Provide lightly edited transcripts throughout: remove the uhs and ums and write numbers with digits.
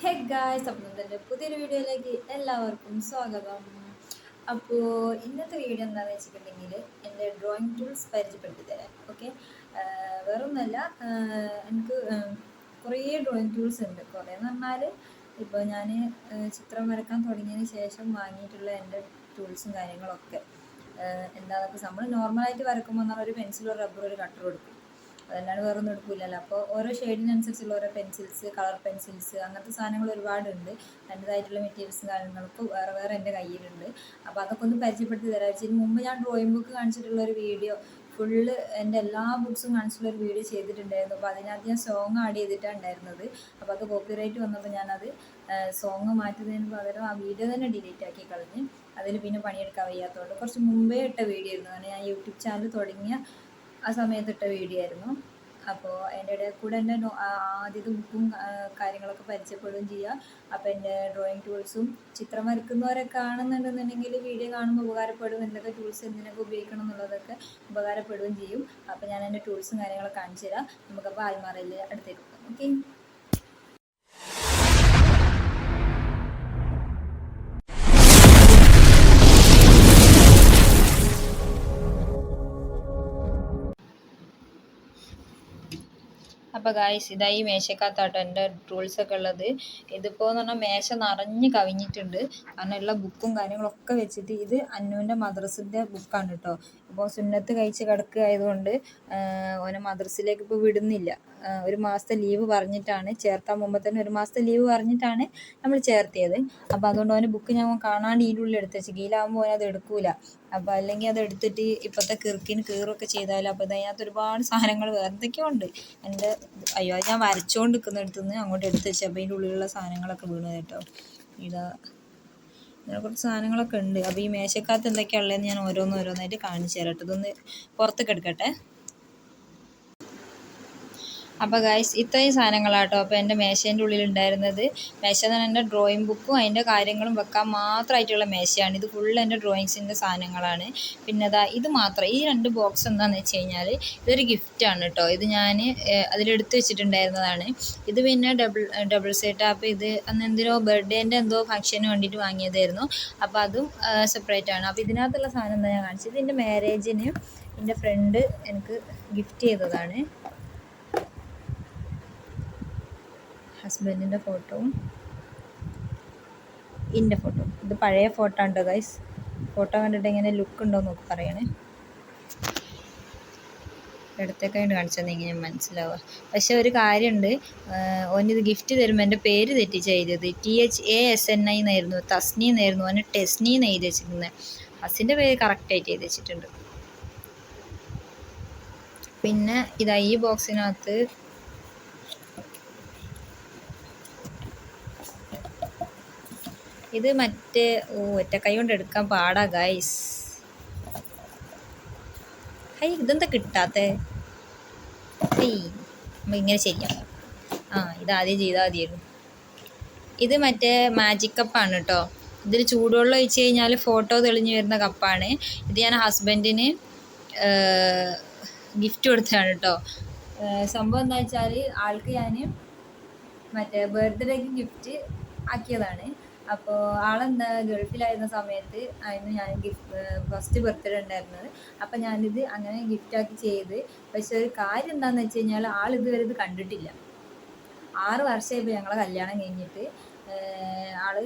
Hey guys, അപ്പം തന്നെ പുതിയൊരു വീഡിയോയിലേക്ക് എല്ലാവർക്കും സ്വാഗതം. അപ്പോൾ ഇന്നത്തെ വീഡിയോ എന്താണെന്ന് വെച്ചിട്ടുണ്ടെങ്കിൽ എൻ്റെ ഡ്രോയിങ് ടൂൾസ് പരിചയപ്പെടുത്തി തരാം. ഓക്കെ, വേറൊന്നുമല്ല, എനിക്ക് കുറേ ഡ്രോയിങ് ടൂൾസ് ഉണ്ട്. കുറേ എന്ന് പറഞ്ഞാൽ ഇപ്പോൾ ഞാൻ ചിത്രം വരക്കാൻ തുടങ്ങിയതിന് ശേഷം വാങ്ങിയിട്ടുള്ള എൻ്റെ ടൂൾസും കാര്യങ്ങളൊക്കെ എന്താണെന്നൊക്കെ നമ്മൾ നോർമലായിട്ട് വരക്കുമ്പോൾ എന്നാൽ ഒരു പെൻസിലോ റബ്ബറോ ഒരു കട്ടറോ എടുക്കും, അതല്ലാണ്ട് വേറെ ഒന്നും എടുക്കില്ലല്ലോ. അപ്പോൾ ഓരോ ഷെയ്ഡിനനുസരിച്ചുള്ള ഓരോ പെൻസിൽസ്, കളർ പെൻസിൽസ്, അങ്ങനത്തെ സാധനങ്ങൾ ഒരുപാടുണ്ട്. എൻ്റെതായിട്ടുള്ള മെറ്റീരിയൽസും കാര്യങ്ങളൊക്കെ വേറെ വേറെ എൻ്റെ കയ്യിലുണ്ട്. അപ്പോൾ അതൊക്കെ ഒന്ന് പരിചയപ്പെടുത്തി തരാം. ഇതിന് മുമ്പ് ഞാൻ ഡ്രോയിങ് ബുക്ക് കാണിച്ചിട്ടുള്ള ഒരു വീഡിയോ ഫുള്ള് എൻ്റെ എല്ലാ ബുക്സും കാണിച്ചിട്ടുള്ള ഒരു വീഡിയോ ചെയ്തിട്ടുണ്ടായിരുന്നു. അപ്പോൾ അതിനകത്ത് ഞാൻ സോങ് ആഡ് ചെയ്തിട്ടാണ് ഉണ്ടായിരുന്നത്. അപ്പോൾ അത് കോപ്പിറൈറ്റ് വന്നപ്പോൾ ഞാനത് സോങ് മാറ്റുന്നതിന് പകരം ആ വീഡിയോ തന്നെ ഡിലീറ്റ് ആക്കി കളഞ്ഞ് അതിൽ പിന്നെ പണിയെടുക്കാൻ വയ്യാത്തതുകൊണ്ട് കുറച്ച് മുമ്പേ ഇട്ട വീഡിയോ ആയിരുന്നു. കാരണം ഞാൻ യൂട്യൂബ് ചാനൽ തുടങ്ങിയ ആ സമയത്തിട്ട വീഡിയോ ആയിരുന്നു. അപ്പോൾ എൻ്റെ ഇടയിൽ കൂടെ എൻ്റെ ആദ്യത്തെ ബുക്കും കാര്യങ്ങളൊക്കെ പരിചയപ്പെടുകയും ചെയ്യുക. അപ്പോൾ എൻ്റെ ഡ്രോയിങ് ടൂൾസും ചിത്രം വരയ്ക്കുന്നവരൊക്കെ ആണെന്നുണ്ടെന്നുണ്ടെങ്കിൽ വീഡിയോ കാണുമ്പോൾ ഉപകാരപ്പെടും. എന്തൊക്കെ ടൂൾസ് എന്തിനൊക്കെ ഉപയോഗിക്കണം എന്നുള്ളതൊക്കെ ഉപകാരപ്പെടുകയും ചെയ്യും. അപ്പോൾ ഞാൻ എൻ്റെ ടൂൾസും കാര്യങ്ങളൊക്കെ കാണിച്ചു തരാം. നമുക്കപ്പോൾ ആൽമാറയിൽ അടുത്തേക്ക് പോകാം. ഓക്കെ, അപ്പോൾ ഗായ്സ്, ഇതായി മേശക്കകത്താട്ടോ എൻ്റെ ടൂൾസൊക്കെ ഉള്ളത്. ഇതിപ്പോൾ എന്ന് പറഞ്ഞാൽ മേശ നിറഞ്ഞ് കവിഞ്ഞിട്ടുണ്ട്. കാരണം എല്ലാ ബുക്കും കാര്യങ്ങളൊക്കെ വെച്ചിട്ട് ഇത് അന്നുവിൻ്റെ മദ്രസിൻ്റെ ബുക്കാണ് കേട്ടോ. ഇപ്പോൾ സുന്നത്ത് കഴിച്ച് കിടക്കുകയായതുകൊണ്ട് ഓനെ മദ്രസിലേക്ക് ഇപ്പോൾ വിടുന്നില്ല. ഒരു മാസത്തെ ലീവ് പറഞ്ഞിട്ടാണ് ചേർത്താൻ മുമ്പ് തന്നെ ഒരു മാസത്തെ ലീവ് പറഞ്ഞിട്ടാണ് നമ്മൾ ചേർത്തിയത്. അപ്പോൾ അതുകൊണ്ട് ഓൻ്റെ ബുക്ക് ഞാൻ കാണാണ്ട് ഇതിൻ്റെ ഉള്ളിൽ എടുത്ത് വെച്ച്, കീഴിലാകുമ്പോൾ ഓനത് എടുക്കൂല. അപ്പോൾ അല്ലെങ്കിൽ അത് എടുത്തിട്ട് ഇപ്പോഴത്തെ കിറുക്കിന് കീറൊക്കെ ചെയ്താലും. അപ്പോൾ ഇതിനകത്ത് ഒരുപാട് സാധനങ്ങൾ വേറെ എന്തൊക്കെയോ ഉണ്ട്. എൻ്റെ അയ്യോ, ഞാൻ വരച്ചുകൊണ്ട് നിൽക്കുന്നിടത്തുനിന്ന് അങ്ങോട്ട് എടുത്ത് വെച്ച് അപ്പോൾ ഇതിൻ്റെ ഉള്ളിലുള്ള സാധനങ്ങളൊക്കെ വീണത് കേട്ടോ. ഇതാ, ഇങ്ങനെ കുറച്ച് സാധനങ്ങളൊക്കെ ഉണ്ട്. അപ്പോൾ ഈ മേശക്കകത്ത് എന്തൊക്കെയാണ് ഉള്ളതെന്ന് ഞാൻ ഓരോന്നായിട്ട് കാണിച്ചു തരാം കേട്ടോ. ഇതൊന്ന് പുറത്തേക്ക് എടുക്കട്ടെ. അപ്പോൾ ഗൈസ്, ഇത്രയും സാധനങ്ങളാട്ടോ അപ്പോൾ എൻ്റെ മേശേൻ്റെ ഉള്ളിലുണ്ടായിരുന്നത്. മേശ എന്ന് പറഞ്ഞാൽ എൻ്റെ ഡ്രോയിങ് ബുക്കും അതിൻ്റെ കാര്യങ്ങളും വെക്കാൻ മാത്രമായിട്ടുള്ള മേശയാണ്. ഇത് ഫുള്ള് എൻ്റെ ഡ്രോയിങ്സിൻ്റെ സാധനങ്ങളാണ്. പിന്നെ ഇത് മാത്രം, ഈ 2 ബോക്സ് എന്താണെന്ന് വെച്ച് കഴിഞ്ഞാൽ ഇതൊരു ഗിഫ്റ്റാണ് കേട്ടോ. ഇത് ഞാൻ അതിലെടുത്ത് വെച്ചിട്ടുണ്ടായിരുന്നതാണ്. ഇത് പിന്നെ ഡബിൾ സെറ്റ്. അപ്പോൾ ഇത് അന്ന് എന്തിനോ ബർത്ത്ഡേൻ്റെ എന്തോ ഫംഗ്ഷന് വേണ്ടിയിട്ട് വാങ്ങിയതായിരുന്നു. അപ്പോൾ അതും സെപ്പറേറ്റ് ആണ്. അപ്പോൾ ഇതിനകത്തുള്ള സാധനം എന്താ ഞാൻ കാണിച്ചത്, എൻ്റെ മാരേജിന് എൻ്റെ ഫ്രണ്ട് എനിക്ക് ഗിഫ്റ്റ് ചെയ്തതാണ്. ഹസ്ബൻഡിൻ്റെ ഫോട്ടോവും എൻ്റെ ഫോട്ടോ. ഇത് പഴയ ഫോട്ടോ ഉണ്ടോ ഗൈസ്? ഫോട്ടോ കണ്ടിട്ട് എങ്ങനെ ലുക്ക് ഉണ്ടോ എന്നൊക്കെ പറയണേ. ഇടത്തേക്കായിട്ട് കാണിച്ചതെങ്കിൽ ഞാൻ മനസ്സിലാവുക. പക്ഷെ ഒരു കാര്യമുണ്ട്, ഓനിത് ഗിഫ്റ്റ് തരുമ്പോൾ എൻ്റെ പേര് തെറ്റിച്ച് എഴുതിയത്. THASNI എന്നായിരുന്നു, തസ്നി എന്നായിരുന്നു. ഓന് ടെസ്നി എന്ന് എഴുതി വെച്ചിരിക്കുന്നത്. ഹസിൻ്റെ പേര് കറക്റ്റായിട്ട് എഴുതി വെച്ചിട്ടുണ്ട്. പിന്നെ ഇതാ ഈ ബോക്സിനകത്ത് ഇത് മറ്റേ ഒറ്റ കൈ കൊണ്ട് എടുക്കാൻ പാടാ ഗൈസ്. ഇതെന്താ കിട്ടാത്തേ? ഇങ്ങനെ ചെയ്യാം. ഇതാദ്യം ചെയ്താൽ മതിയായിരുന്നു. ഇത് മറ്റേ മാജിക് കപ്പാണ് കേട്ടോ. ഇതിൽ ചൂടുവെള്ളം ഒഴിച്ച് കഴിഞ്ഞാൽ ഫോട്ടോ തെളിഞ്ഞ് വരുന്ന കപ്പാണ്. ഇത് ഞാൻ ഹസ്ബൻഡിന് ഗിഫ്റ്റ് കൊടുത്തതാണ് കേട്ടോ. സംഭവം എന്താ വെച്ചാൽ ആൾക്ക് ഞാൻ മറ്റേ ബർത്ത്ഡേക്ക് ഗിഫ്റ്റ് ആക്കിയതാണ്. അപ്പോൾ ആളെന്താ ഗൾഫിലായിരുന്ന സമയത്ത് ആയിരുന്നു ഞാൻ ഫസ്റ്റ് ബർത്ത്ഡേ ഉണ്ടായിരുന്നത്. അപ്പം ഞാനിത് അങ്ങനെ ഗിഫ്റ്റാക്കി ചെയ്ത്. പക്ഷെ ഒരു കാര്യം എന്താണെന്ന് വെച്ച് കഴിഞ്ഞാൽ ആളിതുവരെ ഇത് കണ്ടിട്ടില്ല. 6 വർഷമായിപ്പോൾ ഞങ്ങളെ കല്യാണം കഴിഞ്ഞിട്ട്. ആള്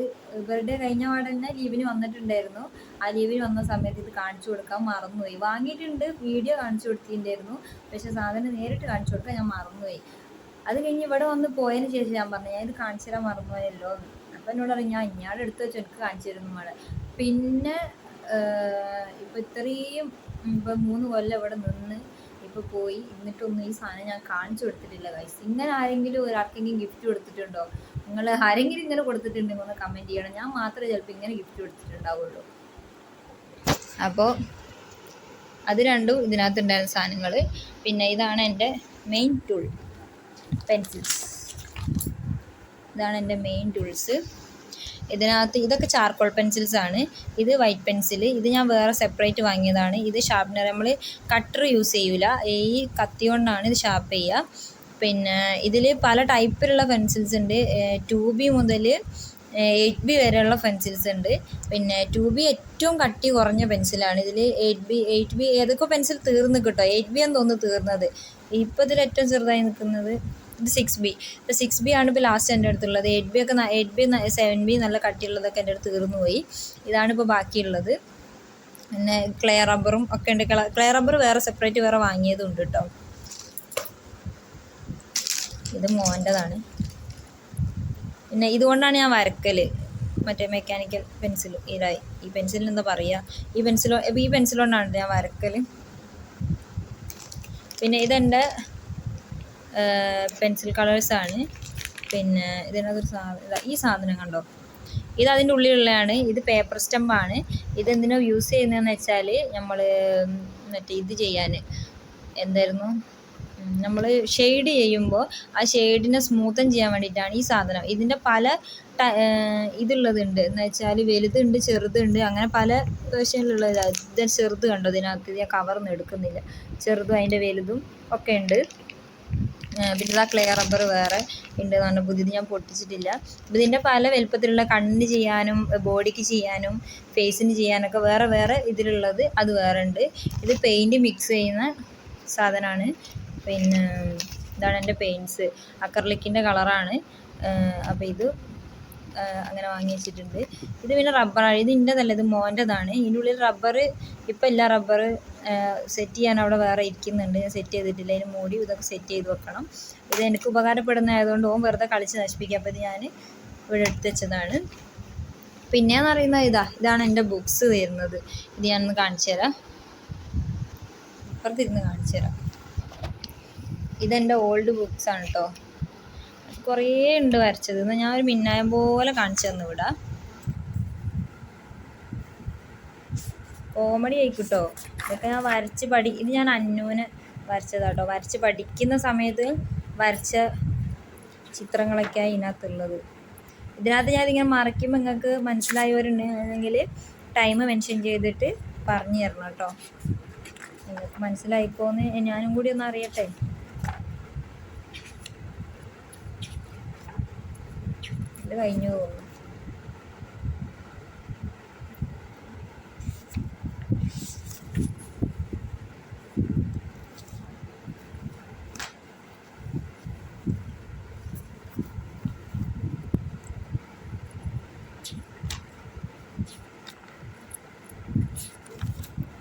ബർത്ത്ഡേ കഴിഞ്ഞ പാടെ തന്നെ ലീവിന് വന്നിട്ടുണ്ടായിരുന്നു. ആ ലീവിന് വന്ന സമയത്ത് ഇത് കാണിച്ചു കൊടുക്കാൻ മറന്നുപോയി. വാങ്ങിയിട്ടുണ്ട്, വീഡിയോ കാണിച്ചു കൊടുത്തിട്ടുണ്ടായിരുന്നു. പക്ഷെ സാധനം നേരിട്ട് കാണിച്ചു കൊടുക്കാൻ ഞാൻ മറന്നുപോയി. അത് കഴിഞ്ഞ് ഇവിടെ വന്ന് പോയതിന് ശേഷം ഞാൻ പറഞ്ഞു, ഞാൻ ഇത് കാണിച്ചു തരാൻ മറന്നുപോയല്ലോ. അപ്പം എന്നോട് പറയും, ഞാൻ ഇഞ്ഞാടെ എടുത്ത് വെച്ച് എനിക്ക് കാണിച്ചു തരുന്നു മഴ. പിന്നെ ഇപ്പം ഇത്രയും 3 കൊല്ലം ഇവിടെ നിന്ന് ഇപ്പോൾ പോയി എന്നിട്ടൊന്നും ഈ സാധനം ഞാൻ കാണിച്ചു കൊടുത്തിട്ടില്ല ഗൈസ്. ഇങ്ങനെ ആരെങ്കിലും ഒരാൾക്കെങ്കിലും ഗിഫ്റ്റ് കൊടുത്തിട്ടുണ്ടോ? നിങ്ങൾ ആരെങ്കിലും ഇങ്ങനെ കൊടുത്തിട്ടുണ്ടെങ്കിൽ ഒന്ന് കമൻറ്റ് ചെയ്യണം. ഞാൻ മാത്രമേ ചിലപ്പോൾ ഇങ്ങനെ ഗിഫ്റ്റ് കൊടുത്തിട്ടുണ്ടാവുള്ളൂ. അപ്പോൾ അത് രണ്ടും ഇതിനകത്തുണ്ടായിരുന്ന സാധനങ്ങൾ. പിന്നെ ഇതാണ് എൻ്റെ മെയിൻ ടൂൾ, പെൻസിൽസ്. ഇതാണ് എൻ്റെ മെയിൻ ടൂൾസ്. ഇതിനകത്ത് ഇതൊക്കെ ചാർക്കോൾ പെൻസിൽസ് ആണ്. ഇത് വൈറ്റ് പെൻസിൽ. ഇത് ഞാൻ വേറെ സെപ്പറേറ്റ് വാങ്ങിയതാണ്. ഇത് ഷാർപ്പ്നർ, നമ്മൾ കട്ടർ യൂസ് ചെയ്യൂല, ഈ കത്തി കൊണ്ടാണ് ഇത് ഷാർപ്പ് ചെയ്യുക. പിന്നെ ഇതിൽ പല ടൈപ്പിലുള്ള പെൻസിൽസ് ഉണ്ട്. 2B മുതൽ 8B വരെയുള്ള പെൻസിൽസ് ഉണ്ട്. പിന്നെ 2B ഏറ്റവും കട്ടി കുറഞ്ഞ പെൻസിലാണ്. ഇതിൽ 8B ഏതൊക്കെ പെൻസിൽ തീർന്ന് കിട്ടോ. 8B എന്ന് തോന്നുന്നു തീർന്നത്. ഇപ്പോൾ ഇതിൽ ഏറ്റവും ചെറുതായി നിൽക്കുന്നത് ഇത് 6B. ഇപ്പോൾ 6B ആണ് ഇപ്പോൾ ലാസ്റ്റ് എൻ്റെ അടുത്തുള്ളത്. 8B 7B നല്ല കട്ടിയുള്ളതൊക്കെ എൻ്റെ അടുത്ത് തീർന്നു പോയി. ഇതാണ് ഇപ്പോൾ ബാക്കിയുള്ളത്. പിന്നെ ക്ലേ റബ്ബറും ഒക്കെ ഉണ്ട്. ക്ലേ റബ്ബർ വേറെ സെപ്പറേറ്റ് വേറെ വാങ്ങിയതും ഉണ്ട് കേട്ടോ. ഇത് മോൻ്റെതാണ്. പിന്നെ ഇതുകൊണ്ടാണ് ഞാൻ വരക്കൽ, മറ്റേ മെക്കാനിക്കൽ പെൻസിൽ. ഈ പെൻസിലിന് എന്താ പറയുക, ഈ പെൻസിൽ കൊണ്ടാണ് ഞാൻ വരക്കൽ. പിന്നെ ഇതെൻ്റെ പെൻസിൽ കളേഴ്സാണ്. പിന്നെ ഇതിനകത്തൊരു ഈ സാധനം കണ്ടോ, ഇത് അതിൻ്റെ ഉള്ളിലുള്ളതാണ്. ഇത് പേപ്പർ സ്റ്റമ്പാണ്. ഇതെന്തിനോ യൂസ് ചെയ്യുന്നതെന്ന് വെച്ചാൽ നമ്മൾ മറ്റേ ഇത് ചെയ്യാൻ, എന്തായിരുന്നു, നമ്മൾ ഷെയ്ഡ് ചെയ്യുമ്പോൾ ആ ഷെയ്ഡിനെ സ്മൂത്തൻ ചെയ്യാൻ വേണ്ടിയിട്ടാണ് ഈ സാധനം. ഇതിൻ്റെ പല ഇതുള്ളതുണ്ട് എന്ന് വെച്ചാൽ വലുതുണ്ട്, ചെറുതുണ്ട്, അങ്ങനെ പല വേർഷനിലുള്ളത്. ഇത് ചെറുത് കണ്ടോ, ഇതിനകത്ത് ഞാൻ കവർന്ന് എടുക്കുന്നില്ല. ചെറുതും അതിൻ്റെ വലുതും ഒക്കെ ഉണ്ട്. പിന്നെ ക്ലേ റബ്ബർ വേറെ ഉണ്ട് എന്ന് പറഞ്ഞാൽ പുതിയത് ഞാൻ പൊട്ടിച്ചിട്ടില്ല. ഇതിൻ്റെ പല വലുപ്പത്തിലുള്ള കണ്ണിന് ചെയ്യാനും ബോഡിക്ക് ചെയ്യാനും ഫേസിന് ചെയ്യാനൊക്കെ വേറെ വേറെ ഇതിലുള്ളത് അത് വേറെ ഉണ്ട്. ഇത് പെയിൻറ്റ് മിക്സ് ചെയ്യുന്ന സാധനമാണ്. പിന്നെ ഇതാണ് എൻ്റെ പെയിൻറ്റ്സ്. അക്രലിക്കിൻ്റെ കളറാണ്. അപ്പോൾ ഇത് അങ്ങനെ വാങ്ങി വെച്ചിട്ടുണ്ട്. ഇത് പിന്നെ റബ്ബറാണ്. ഇത് ഇൻ്റെതല്ല, ഇത് മോൻ്റെതാണ്. ഇതിൻ്റെ ഉള്ളിൽ റബ്ബർ ഇപ്പം ഇല്ല. റബ്ബർ സെറ്റ് ചെയ്യാൻ അവിടെ വേറെ ഇരിക്കുന്നുണ്ട്. ഞാൻ സെറ്റ് ചെയ്തിട്ടില്ല. അതിന് മൂടി ഇതൊക്കെ സെറ്റ് ചെയ്ത് വെക്കണം. ഇത് എനിക്ക് ഉപകാരപ്പെടുന്നതായതുകൊണ്ട് ഓൻ വെറുതെ കളിച്ച് നശിപ്പിക്കുക. അപ്പോൾ ഇത് ഞാൻ ഇവിടെ എടുത്ത് വെച്ചതാണ്. പിന്നെയെന്ന് പറയുന്നത് ഇതാണ് എൻ്റെ ബുക്സ് വരുന്നത്. ഇത് ഞാനൊന്ന് കാണിച്ചു തരാം, അപ്പുറത്തിരുന്ന് കാണിച്ചു തരാം. ഇതെൻ്റെ ഓൾഡ് ബുക്സാണ് കേട്ടോ. കുറേ ഉണ്ട് വരച്ചത്. എന്നാൽ ഞാൻ ഒരു മിന്നായം പോലെ കാണിച്ചു തന്നു വിടാം. കോമഡി ആയിക്കിട്ടോ. ഇതൊക്കെ ഞാൻ ഇത് ഞാൻ അന്നൂനെ വരച്ചതാട്ടോ. വരച്ച് പഠിക്കുന്ന സമയത്ത് വരച്ച ചിത്രങ്ങളൊക്കെയാണ് ഇതിനകത്തുള്ളത്. ഇതിനകത്ത് ഞാനിങ്ങനെ മറയ്ക്കുമ്പോൾ നിങ്ങൾക്ക് മനസ്സിലായവരുണ്ടെങ്കിൽ ടൈം മെൻഷൻ ചെയ്തിട്ട് പറഞ്ഞു തരണം കേട്ടോ. നിങ്ങൾക്ക് മനസ്സിലായിക്കോന്ന് ഞാനും കൂടി ഒന്ന് അറിയട്ടെ. ഇത് കഴിഞ്ഞു പോകുന്നു.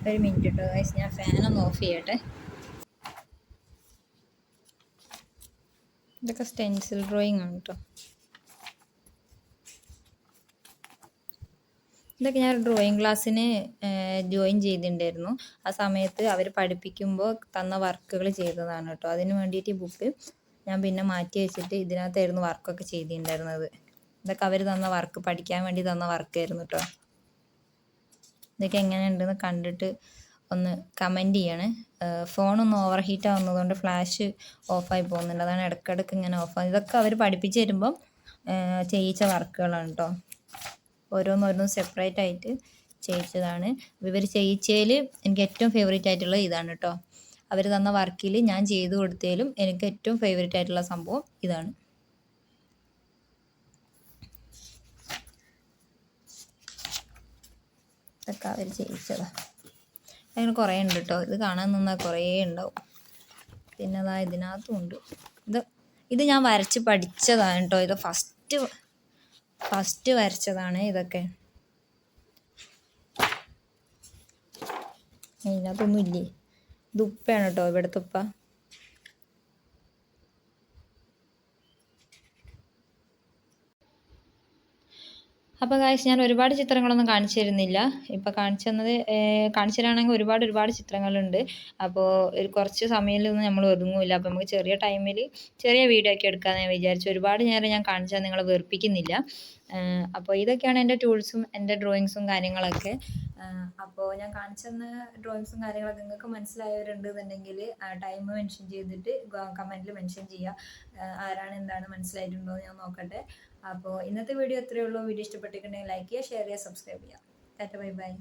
ഒരു മിനിറ്റ് കേട്ടോ ഗൈസ്, ഞാൻ ഫാനൊന്ന് ഓഫ് ചെയ്യട്ടെ. ഇതൊക്കെ സ്റ്റെൻസിൽ ഡ്രോയിങ് ആണ് കേട്ടോ. ഇതൊക്കെ ഞാൻ ഡ്രോയിങ് ക്ലാസ്സിന് ജോയിൻ ചെയ്തിട്ടുണ്ടായിരുന്നു. ആ സമയത്ത് അവർ പഠിപ്പിക്കുമ്പോൾ തന്ന വർക്കുകൾ ചെയ്തതാണ് കേട്ടോ. അതിന് വേണ്ടിയിട്ട് ഈ ബുക്ക് ഞാൻ പിന്നെ മാറ്റി വെച്ചിട്ട് ഇതിനകത്തായിരുന്നു വർക്കൊക്കെ ചെയ്തിട്ടുണ്ടായിരുന്നത്. ഇതൊക്കെ അവർ തന്ന വർക്ക്, പഠിക്കാൻ വേണ്ടി തന്ന വർക്കായിരുന്നു കേട്ടോ. ഇതൊക്കെ എങ്ങനെയുണ്ടെന്ന് കണ്ടിട്ട് ഒന്ന് കമൻറ്റ് ചെയ്യണേ. ഫോണൊന്ന് ഓവർ ഹീറ്റ് ആവുന്നതുകൊണ്ട് ഫ്ലാഷ് ഓഫായി പോകുന്നുണ്ട്. അതാണ് ഇടയ്ക്കിടയ്ക്ക് ഇങ്ങനെ ഓഫായി. ഇതൊക്കെ അവർ പഠിപ്പിച്ച് തരുമ്പം ചെയ്യിച്ച വർക്കുകളാണ് കേട്ടോ. ഓരോന്നോരോന്നും സെപ്പറേറ്റ് ആയിട്ട് ചെയ്യിച്ചതാണ്. ഇവർ ചെയ്യിച്ചതിൽ എനിക്ക് ഏറ്റവും ഫേവറേറ്റ് ആയിട്ടുള്ളത് ഇതാണ് കേട്ടോ. അവർ തന്ന വർക്കിൽ ഞാൻ ചെയ്തു കൊടുത്തതിലും എനിക്ക് ഏറ്റവും ഫേവറേറ്റ് ആയിട്ടുള്ള സംഭവം ഇതാണ്. ഇതൊക്കെ അവർ ചെയ്യിച്ചതാണ്. അങ്ങനെ കുറേ ഉണ്ട് കേട്ടോ. ഇത് കാണാൻ നിന്നാൽ കുറേ ഉണ്ടാവും. പിന്നെ അതാ ഇതിനകത്തും ഉണ്ട്. ഇത് ഞാൻ വരച്ച് പഠിച്ചതാണ് കേട്ടോ. ഇത് ഫസ്റ്റ് വരച്ചതാണ് ഇതൊക്കെ. ഇതിനകത്തൊന്നും ഇല്ലേ. ഇത് ഉപ്പയാണ് കേട്ടോ, ഇവിടുത്തെ ഉപ്പ. അപ്പോൾ ഗായ്സ്, ഞാൻ ഒരുപാട് ചിത്രങ്ങളൊന്നും കാണിച്ചു തരുന്നില്ല. ഇപ്പോൾ കാണിച്ചു തരാണെങ്കിൽ ഒരുപാട് ചിത്രങ്ങളുണ്ട്. അപ്പോൾ കുറച്ച് സമയത്തിലൊന്നും നമ്മൾ ഒതുങ്ങില്ല. അപ്പോൾ നമുക്ക് ചെറിയ ടൈമിൽ ചെറിയ വീഡിയോ ഒക്കെ എടുക്കാമെന്ന് ഞാൻ വിചാരിച്ചു. ഒരുപാട് നേരം ഞാൻ കാണിച്ചാൽ നിങ്ങളെ വെറുപ്പിക്കുന്നില്ല. അപ്പോൾ ഇതൊക്കെയാണ് എൻ്റെ ടൂൾസും എൻ്റെ ഡ്രോയിങ്സും കാര്യങ്ങളൊക്കെ. അപ്പോൾ ഞാൻ കാണിച്ചെന്ന ഡ്രോയിങ്സും കാര്യങ്ങളൊക്കെ നിങ്ങൾക്ക് മനസ്സിലായവരുണ്ടെന്നുണ്ടെങ്കിൽ ടൈം മെൻഷൻ ചെയ്തിട്ട് കമൻറ്റിൽ മെൻഷൻ ചെയ്യുക. ആരാണ് എന്താണ് മനസ്സിലായിട്ടുണ്ടോ എന്ന് ഞാൻ നോക്കട്ടെ. അപ്പോൾ ഇന്നത്തെ വീഡിയോ ഇത്രയേ ഉള്ളൂ. വീഡിയോ ഇഷ്ടപ്പെട്ടിട്ടുണ്ടെങ്കിൽ ലൈക്ക് ചെയ്യുക, ഷെയർ ചെയ്യുക, സബ്സ്ക്രൈബ് ചെയ്യുക. Tata, bye bye.